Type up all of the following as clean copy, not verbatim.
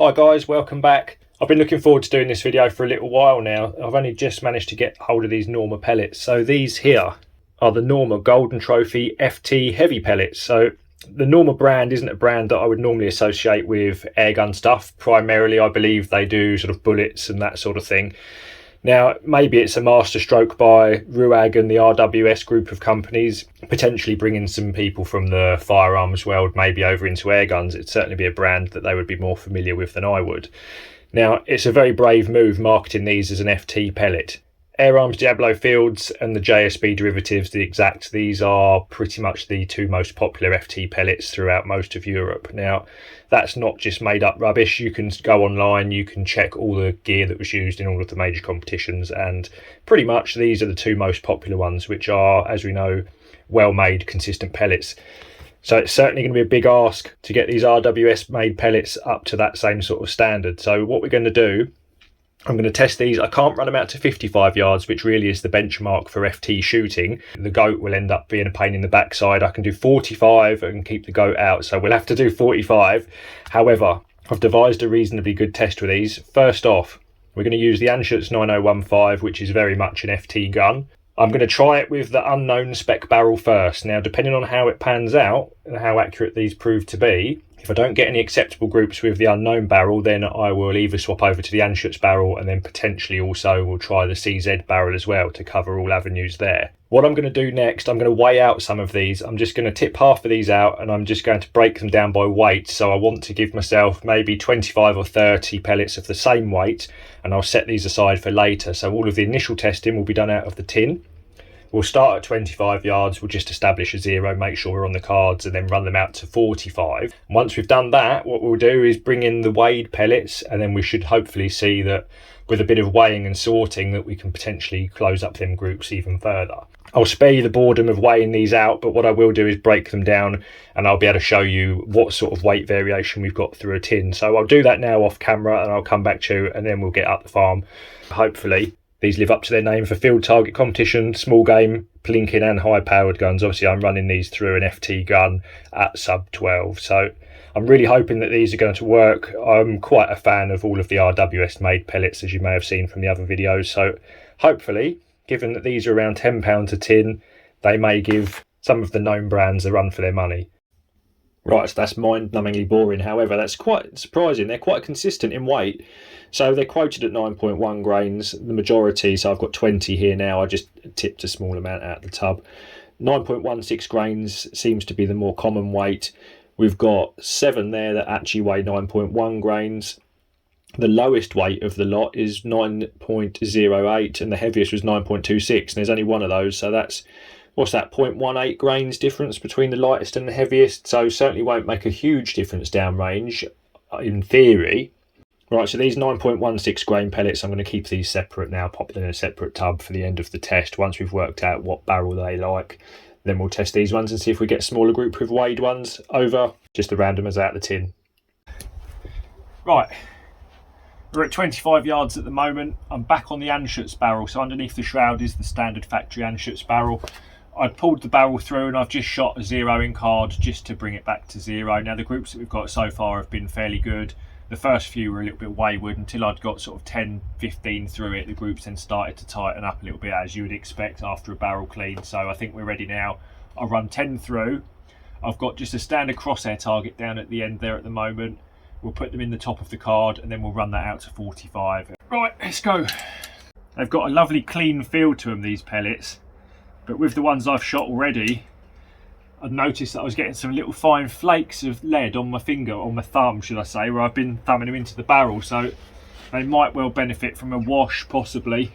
Hi guys, welcome back. I've been looking forward to doing this video for a little while now. I've only just managed to get hold of these Norma pellets. So these here are the Norma Golden Trophy FT heavy pellets. So the Norma brand isn't a brand that I would normally associate with airgun stuff. Primarily, I believe they do sort of bullets and that sort of thing. Now, maybe it's a masterstroke by Ruag and the RWS group of companies, potentially bringing some people from the firearms world maybe over into airguns. It'd certainly be a brand that they would be more familiar with than I would. Now, it's a very brave move marketing these as an FT pellet. Air Arms Diablo Fields and the JSB derivatives, the Exact, these are pretty much the two most popular FT pellets throughout most of Europe. Now, that's not just made up rubbish. You can go online, you can check all the gear that was used in all of the major competitions, and pretty much these are the two most popular ones, which are, as we know, well-made, consistent pellets. So it's certainly going to be a big ask to get these RWS made pellets up to that same sort of standard. So what we're going to do, I'm going to test these. I can't run them out to 55 yards, which really is the benchmark for FT shooting. The goat will end up being a pain in the backside. I can do 45 and keep the goat out, so we'll have to do 45. However, I've devised a reasonably good test with these. First off, we're going to use the Anschutz 9015, which is very much an FT gun. I'm going to try it with the unknown spec barrel first. Now, depending on how it pans out and how accurate these prove to be, if I don't get any acceptable groups with the unknown barrel, then I will either swap over to the Anschutz barrel and then potentially also will try the CZ barrel as well to cover all avenues there. What I'm going to do next, I'm going to weigh out some of these. I'm just going to tip half of these out and I'm just going to break them down by weight. So I want to give myself maybe 25 or 30 pellets of the same weight, and I'll set these aside for later. So all of the initial testing will be done out of the tin. We'll start at 25 yards, we'll just establish a zero, make sure we're on the cards, and then run them out to 45. And once we've done that, what we'll do is bring in the weighed pellets, and then we should hopefully see that with a bit of weighing and sorting that we can potentially close up them groups even further. I'll spare you the boredom of weighing these out, but what I will do is break them down and I'll be able to show you what sort of weight variation we've got through a tin. So I'll do that now off camera and I'll come back to you and then we'll get up the farm. Hopefully these live up to their name for field target competition, small game, plinking and high powered guns. Obviously I'm running these through an FT gun at sub 12. So I'm really hoping that these are going to work. I'm quite a fan of all of the RWS made pellets, as you may have seen from the other videos. So hopefully, given that these are around £10 a tin, they may give some of the known brands a run for their money. Right, so that's mind-numbingly boring. However, that's quite surprising. They're quite consistent in weight. So they're quoted at 9.1 grains, the majority, so I've got 20 here now. I just tipped a small amount out of the tub. 9.16 grains seems to be the more common weight. We've got 7 there that actually weigh 9.1 grains. The lowest weight of the lot is 9.08 and the heaviest was 9.26, and there's only one of those, so that's, what's that, 0.18 grains difference between the lightest and the heaviest, so certainly won't make a huge difference downrange in theory. Right, so these 9.16 grain pellets, I'm going to keep these separate now, pop them in a separate tub for the end of the test. Once we've worked out what barrel they like, then we'll test these ones and see if we get a smaller group with weighed ones over, just to randomers out the tin. Right, we're at 25 yards at the moment. I'm back on the Anschutz barrel, so underneath the shroud is the standard factory Anschutz barrel. I pulled the barrel through and I've just shot a zeroing card just to bring it back to zero. Now the groups that we've got so far have been fairly good. The first few were a little bit wayward until I'd got sort of 10, 15 through it. The groups then started to tighten up a little bit, as you would expect after a barrel clean. So I think we're ready now. I'll run 10 through. I've got just a standard crosshair target down at the end there at the moment. We'll put them in the top of the card and then we'll run that out to 45. Right, let's go. They've got a lovely clean feel to them, these pellets. But with the ones I've shot already, I'd noticed that I was getting some little fine flakes of lead on my finger, on my thumb should I say, where I've been thumbing them into the barrel, so they might well benefit from a wash possibly.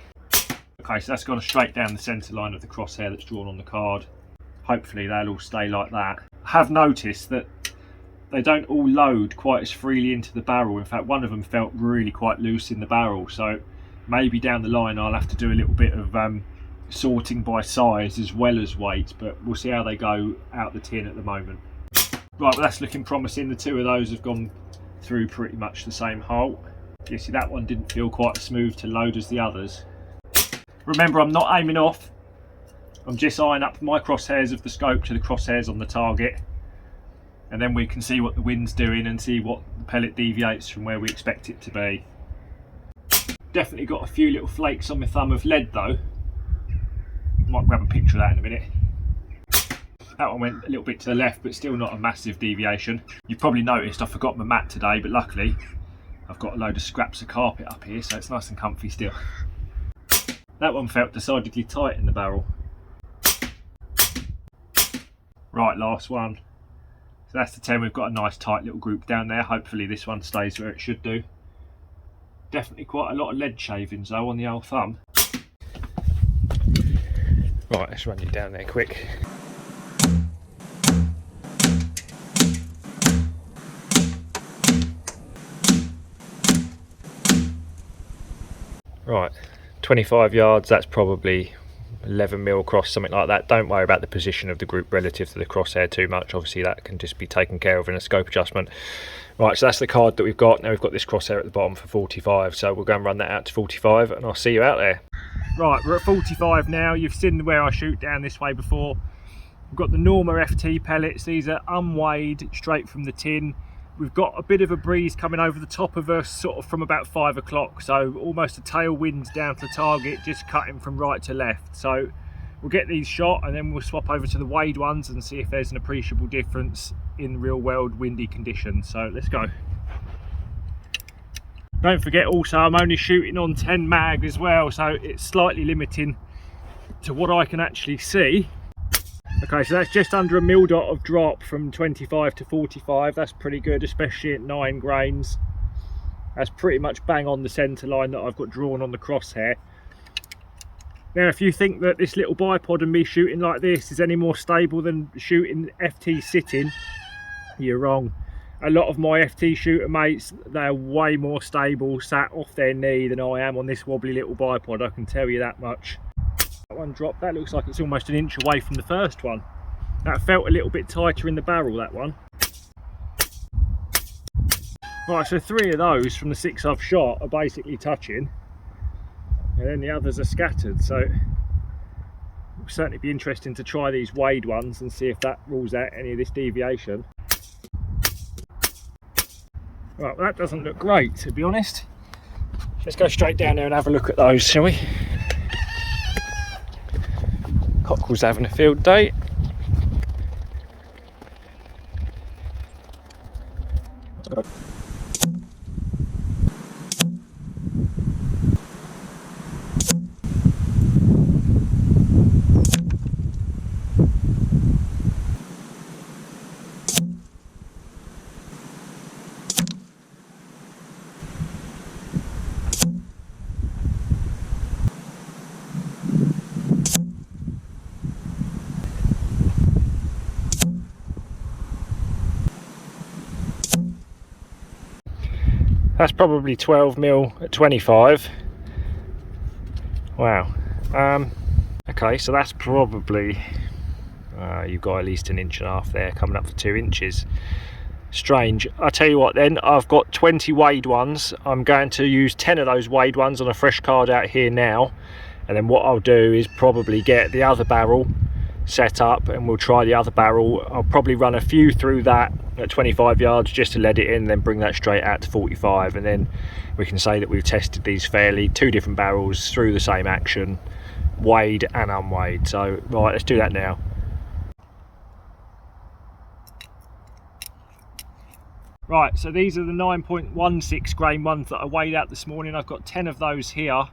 Okay, so that's gone straight down the centre line of the crosshair that's drawn on the card. Hopefully they'll all stay like that. I have noticed that they don't all load quite as freely into the barrel. In fact, one of them felt really quite loose in the barrel, so maybe down the line I'll have to do a little bit of sorting by size as well as weight, but we'll see how they go out the tin at the moment. Right, well that's looking promising. The two of those have gone through pretty much the same hole. You see that one didn't feel quite as smooth to load as the others. Remember, I'm not aiming off. I'm just eyeing up my crosshairs of the scope to the crosshairs on the target. and then we can see what the wind's doing and see what the pellet deviates from where we expect it to be. Definitely got a few little flakes on my thumb of lead though. Might grab a picture of that in a minute. That one went a little bit to the left, but still not a massive deviation. You've probably noticed I forgot my mat today, but luckily I've got a load of scraps of carpet up here, so it's nice and comfy still. That one felt decidedly tight in the barrel. Right, last one. So that's the 10. We've got a nice tight little group down there. Hopefully this one stays where it should do. Definitely quite a lot of lead shavings though on the old thumb. Right, let's run you down there quick. Right, 25 yards, that's probably 11 mil across, something like that. Don't worry about the position of the group relative to the crosshair too much. Obviously that can just be taken care of in a scope adjustment. Right, so that's the card that we've got. Now we've got this crosshair at the bottom for 45, so we'll go and run that out to 45 and I'll see you out there. Right, we're at 45 now. You've seen where I shoot down this way before. We've got the Norma FT pellets. These are unweighed, straight from the tin. We've got a bit of a breeze coming over the top of us sort of from about 5 o'clock, so almost a tailwind down to target, just cutting from right to left. So we'll get these shot and then we'll swap over to the weighed ones and see if there's an appreciable difference in real world windy conditions. So let's go. Don't forget also I'm only shooting on 10 mag as well, so it's slightly limiting to what I can actually see. Okay, so that's just under a mil dot of drop from 25 to 45. That's pretty good, especially at 9 grains. That's pretty much bang on the centre line that I've got drawn on the crosshair. Now, if you think that this little bipod and me shooting like this is any more stable than shooting FT sitting, you're wrong. A lot of my FT shooter mates, they're way more stable sat off their knee than I am on this wobbly little bipod, I can tell you that much. That one dropped, that looks like it's almost an inch away from the first one. That felt a little bit tighter in the barrel, that one. Right, so 3 of those from the 6 I've shot are basically touching, and then the others are scattered, so it'll certainly be interesting to try these weighed ones and see if that rules out any of this deviation. Right, well, that doesn't look great, to be honest. Let's go straight down there and have a look at those, shall we? Cockerel's having a field day. That's probably 12 mil at 25. Wow. Okay, so that's probably you've got at least 1.5 inches there, coming up for 2 inches. Strange. I'll tell you what then, I've got 20 weighed ones. I'm going to use 10 of those weighed ones on a fresh card out here now, and then what I'll do is probably get the other barrel set up and we'll try the other barrel. I'll probably run a few through that at 25 yards just to let it in, then bring that straight out to 45, and then we can say that we've tested these fairly. 2 different barrels through the same action, weighed and unweighed. So right, let's do that now. Right, so these are the 9.16 grain ones that I weighed out this morning. I've got 10 of those here.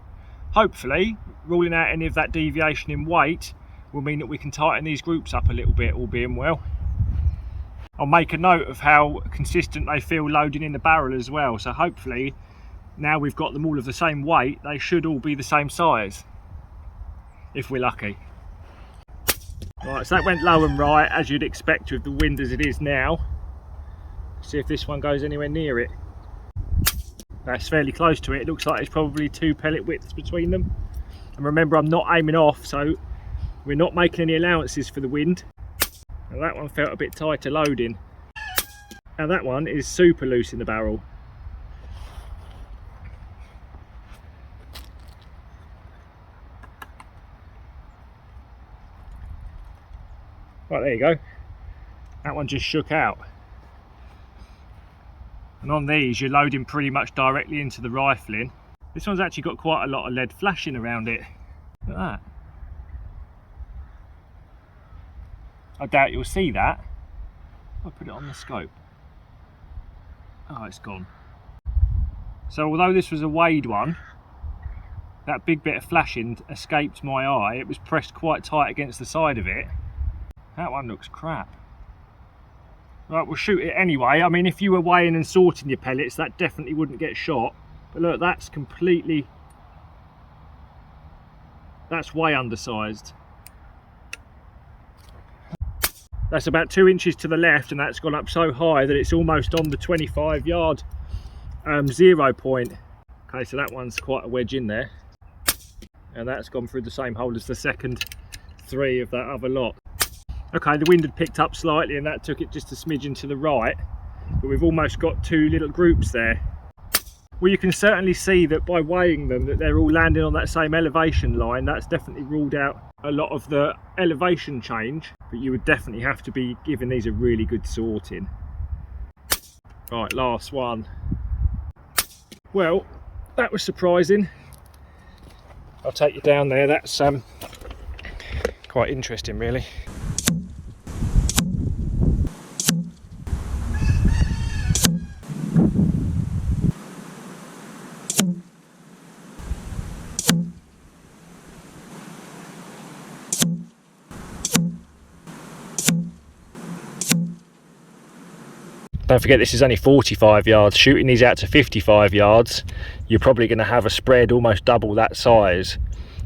Hopefully ruling out any of that deviation in weight will mean that we can tighten these groups up a little bit, all being well. I'll make a note of how consistent they feel loading in the barrel as well, so hopefully now we've got them all of the same weight, they should all be the same size, if we're lucky. Right, so that went low and right, as you'd expect with the wind as it is now. See if this one goes anywhere near it. That's fairly close to it. It looks like there's probably 2 pellet widths between them. And remember, I'm not aiming off, so we're not making any allowances for the wind. And that one felt a bit tighter loading. And that one is super loose in the barrel. Right, there you go. That one just shook out. And on these, you're loading pretty much directly into the rifling. This one's actually got quite a lot of lead flashing around it. Look at that. I doubt you'll see that. I'll put it on the scope. Oh, it's gone. So although this was a weighed one, that big bit of flashing escaped my eye. It was pressed quite tight against the side of it. That one looks crap. Right, we'll shoot it anyway. I mean, if you were weighing and sorting your pellets, that definitely wouldn't get shot. But look, that's completely... that's way undersized. That's about 2 inches to the left, and that's gone up so high that it's almost on the 25-yard 0 point. Okay, so that one's quite a wedge in there. And that's gone through the same hole as the second 3 of that other lot. Okay, the wind had picked up slightly and that took it just a smidgen to the right, but we've almost got 2 little groups there. Well, you can certainly see that by weighing them that they're all landing on that same elevation line. That's definitely ruled out a lot of the elevation change, but you would definitely have to be giving these a really good sorting. Right, last one. Well, that was surprising. I'll take you down there. That's quite interesting, really. Don't forget, this is only 45 yards. Shooting these out to 55 yards, you're probably going to have a spread almost double that size.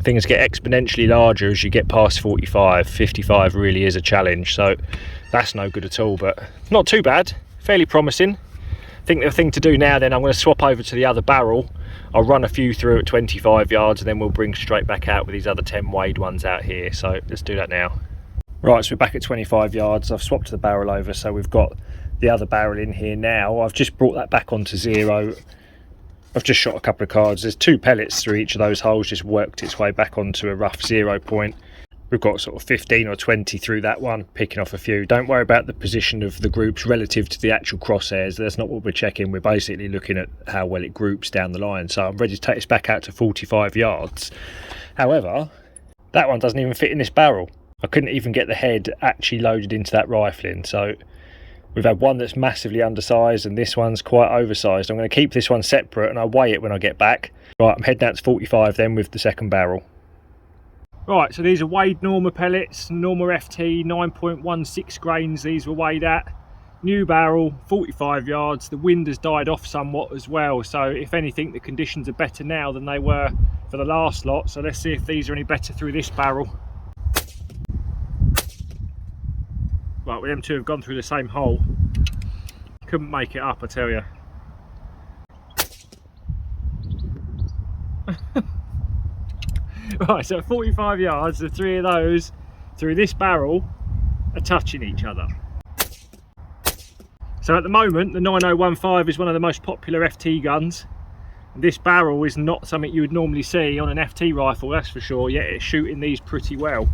Things get exponentially larger as you get past 45. 55 really is a challenge, so that's no good at all, but not too bad, fairly promising. I think the thing to do now then, I'm going to swap over to the other barrel. I'll run a few through at 25 yards and then we'll bring straight back out with these other 10 weighed ones out here. So let's do that now. Right, so we're back at 25 yards. I've swapped the barrel over, so we've got the other barrel in here now. I've just brought that back onto 0. I've just shot a couple of cards. There's 2 pellets through each of those holes, just worked its way back onto a rough 0 point. We've got sort of 15 or 20 through that one, picking off a few. Don't worry about the position of the groups relative to the actual crosshairs. That's not what we're checking. We're basically looking at how well it groups down the line. So I'm ready to take this back out to 45 yards. However, that one doesn't even fit in this barrel. I couldn't even get the head actually loaded into that rifling. So we've had one that's massively undersized and this one's quite oversized. I'm going to keep this one separate and I'll weigh it when I get back. Right, I'm heading out to 45 then with the second barrel. Right, so these are weighed Norma pellets, Norma FT, 9.16 grains these were weighed at. New barrel, 45 yards. The wind has died off somewhat as well, so if anything the conditions are better now than they were for the last lot. So let's see if these are any better through this barrel. Right, well, them two have gone through the same hole. Couldn't make it up, I tell you. Right, so at 45 yards, the 3 of those through this barrel are touching each other. So at the moment, the 9015 is one of the most popular FT guns. And this barrel is not something you would normally see on an FT rifle, that's for sure, yet it's shooting these pretty well.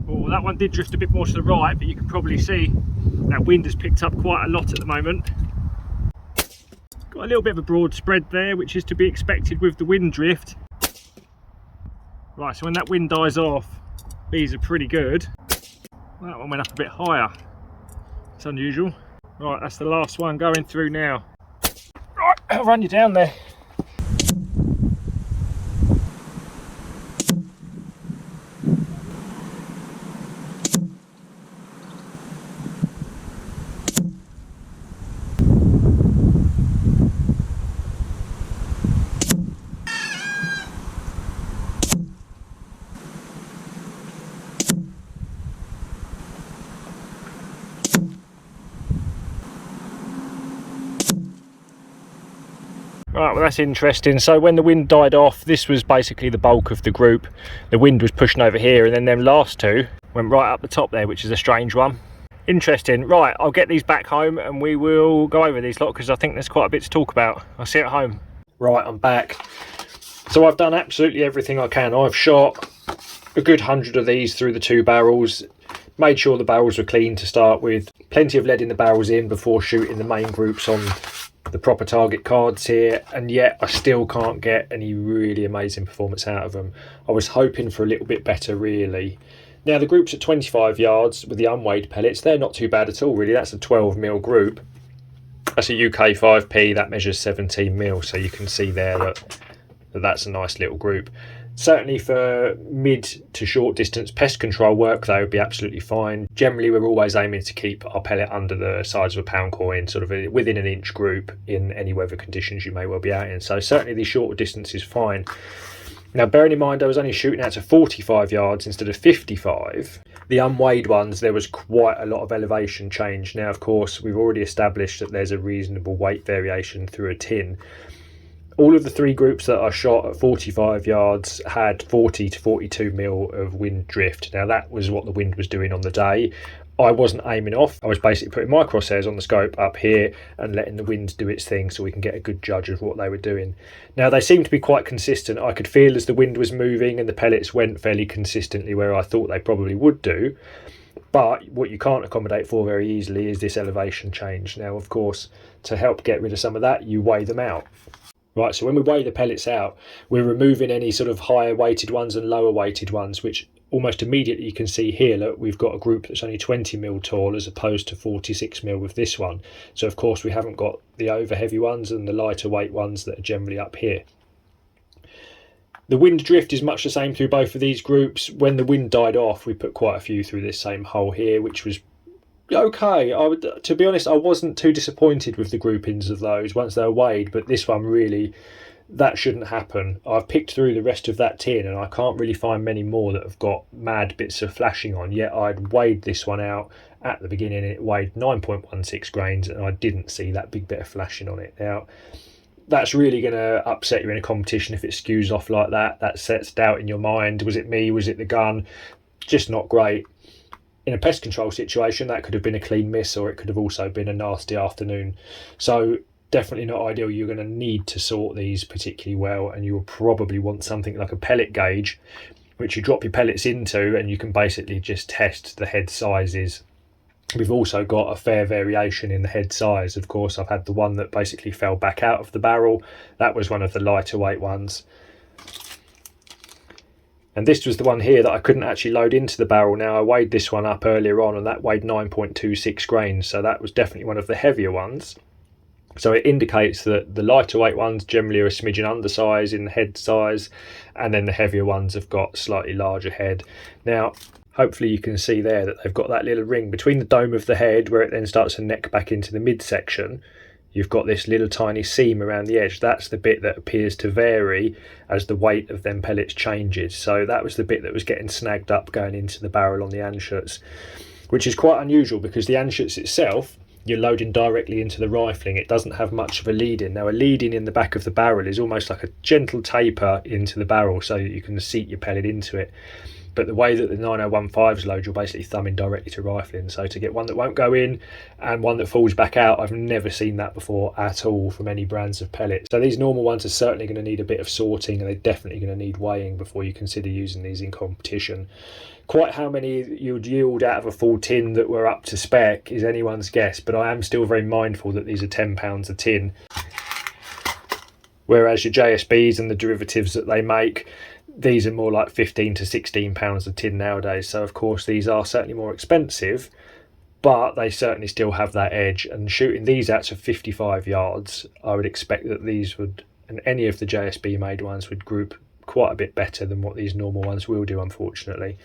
Oh, that one did drift a bit more to the right, but you can probably see that wind has picked up quite a lot at the moment. Got a little bit of a broad spread there, which is to be expected with the wind drift. Right, so when that wind dies off, these are pretty good. That one went up a bit higher. It's unusual. Right, that's the last one going through now. Right, I'll run you down there. Right, well that's interesting. So when the wind died off, this was basically the bulk of the group. The wind was pushing over here and then them last 2 went right up the top there, which is a strange one. Interesting. Right, I'll get these back home and we will go over these lot because I think there's quite a bit to talk about. I'll see you at home. Right, I'm back. So I've done absolutely everything I can. I've shot a good 100 of these through the 2 barrels. Made sure the barrels were clean to start with. Plenty of lead in the barrels in before shooting the main groups on the proper target cards here, and yet I still can't get any really amazing performance out of them. I was hoping for a little bit better, really. Now the groups at 25 yards with the unweighed pellets, they're not too bad at all, really. That's a 12mm group. That's a UK 5p, that measures 17mm, so you can see there that that's a nice little group. Certainly for mid to short distance pest control work, they would be absolutely fine. Generally, we're always aiming to keep our pellet under the size of a pound coin, sort of within an inch group in any weather conditions you may well be out in. So certainly the shorter distance is fine. Now, bearing in mind I was only shooting out to 45 yards instead of 55, the unweighed ones, there was quite a lot of elevation change. Now, of course, we've already established that there's a reasonable weight variation through a tin. All of the three groups that I shot at 45 yards had 40 to 42 mil of wind drift. Now, that was what the wind was doing on the day. I wasn't aiming off. I was basically putting my crosshairs on the scope up here and letting the wind do its thing so we can get a good judge of what they were doing. Now, they seemed to be quite consistent. I could feel as the wind was moving and the pellets went fairly consistently where I thought they probably would do. But what you can't accommodate for very easily is this elevation change. Now, of course, to help get rid of some of that, you weigh them out. Right, so when we weigh the pellets out, we're removing any sort of higher weighted ones and lower weighted ones, which almost immediately you can see here, look, we've got a group that's only 20mm tall as opposed to 46mm with this one. So of course we haven't got the over heavy ones and the lighter weight ones that are generally up here. The wind drift is much the same through both of these groups. When the wind died off, we put quite a few through this same hole here, which was okay. To be honest, I wasn't too disappointed with the groupings of those once they were weighed, but this one really, that shouldn't happen. I've picked through the rest of that tin and I can't really find many more that have got mad bits of flashing on, yet I'd weighed this one out at the beginning and it weighed 9.16 grains and I didn't see that big bit of flashing on it. Now, that's really going to upset you in a competition if it skews off like that. That sets doubt in your mind. Was it me? Was it the gun? Just not great. In a pest control situation, that could have been a clean miss, or it could have also been a nasty afternoon. So definitely not ideal. You're going to need to sort these particularly well, and you will probably want something like a pellet gauge, which you drop your pellets into, and you can basically just test the head sizes. We've also got a fair variation in the head size. Of course, I've had the one that basically fell back out of the barrel. That was one of the lighter weight ones. And this was the one here that I couldn't actually load into the barrel. Now, I weighed this one up earlier on and that weighed 9.26 grains. So that was definitely one of the heavier ones. So it indicates that the lighter weight ones generally are a smidgen undersize in the head size. And then the heavier ones have got slightly larger head. Now, hopefully you can see there that they've got that little ring between the dome of the head where it then starts to neck back into the midsection. You've got this little tiny seam around the edge. That's the bit that appears to vary as the weight of them pellets changes. So that was the bit that was getting snagged up going into the barrel on the Anschutz, which is quite unusual because the Anschutz itself, you're loading directly into the rifling. It doesn't have much of a lead-in. Now, a lead-in in the back of the barrel is almost like a gentle taper into the barrel so that you can seat your pellet into it. But the way that the 9015s load, you're basically thumbing directly to rifling. So to get one that won't go in and one that falls back out, I've never seen that before at all from any brands of pellets. So these normal ones are certainly going to need a bit of sorting, and they're definitely going to need weighing before you consider using these in competition. Quite how many you'd yield out of a full tin that were up to spec is anyone's guess, but I am still very mindful that these are £10 a tin. Whereas your JSBs and the derivatives that they make, these are more like £15 to £16 a tin nowadays. So of course these are certainly more expensive, but they certainly still have that edge. And shooting these out to 55 yards, I would expect that these would, and any of the JSB made ones, would group quite a bit better than what these normal ones will do, unfortunately.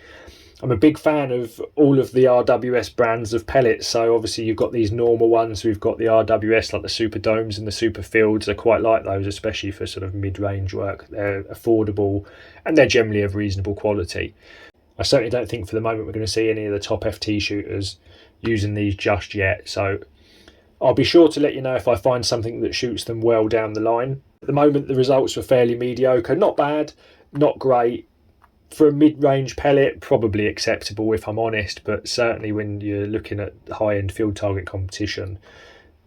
I'm a big fan of all of the RWS brands of pellets. So obviously you've got these normal ones, we've got the RWS like the Super Domes and the Super Fields. I quite like those, especially for sort of mid-range work. They're affordable and they're generally of reasonable quality. I certainly don't think for the moment we're going to see any of the top FT shooters using these just yet. So I'll be sure to let you know if I find something that shoots them well down the line. At the moment the results were fairly mediocre, not bad, not great. For a mid-range pellet, probably acceptable if I'm honest, but certainly when you're looking at high-end field target competition,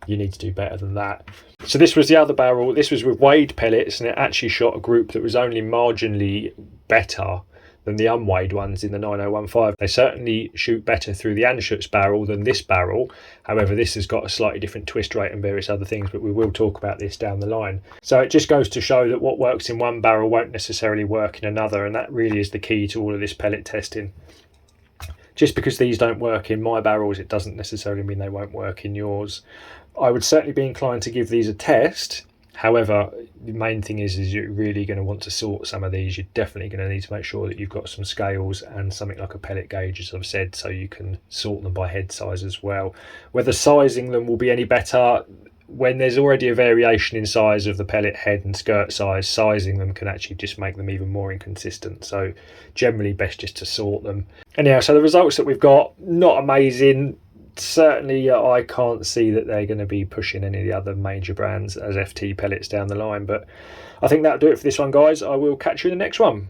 you need to do better than that. So this was the other barrel. This was with weighed pellets, and it actually shot a group that was only marginally better than the unweighed ones in the 9015. They certainly shoot better through the Anschutz barrel than this barrel. However, this has got a slightly different twist rate and various other things, but we will talk about this down the line. So it just goes to show that what works in one barrel won't necessarily work in another, and that really is the key to all of this pellet testing. Just because these don't work in my barrels, it doesn't necessarily mean they won't work in yours. I would certainly be inclined to give these a test. However, the main thing is you're really going to want to sort some of these. You're definitely going to need to make sure that you've got some scales and something like a pellet gauge, as I've said, so you can sort them by head size as well. Whether sizing them will be any better, when there's already a variation in size of the pellet head and skirt size, sizing them can actually just make them even more inconsistent. So generally best just to sort them. Anyhow, so the results that we've got, not amazing. Certainly I can't see that they're going to be pushing any of the other major brands as FT pellets down the line, but I think that'll do it for this one, guys. I will catch you in the next one.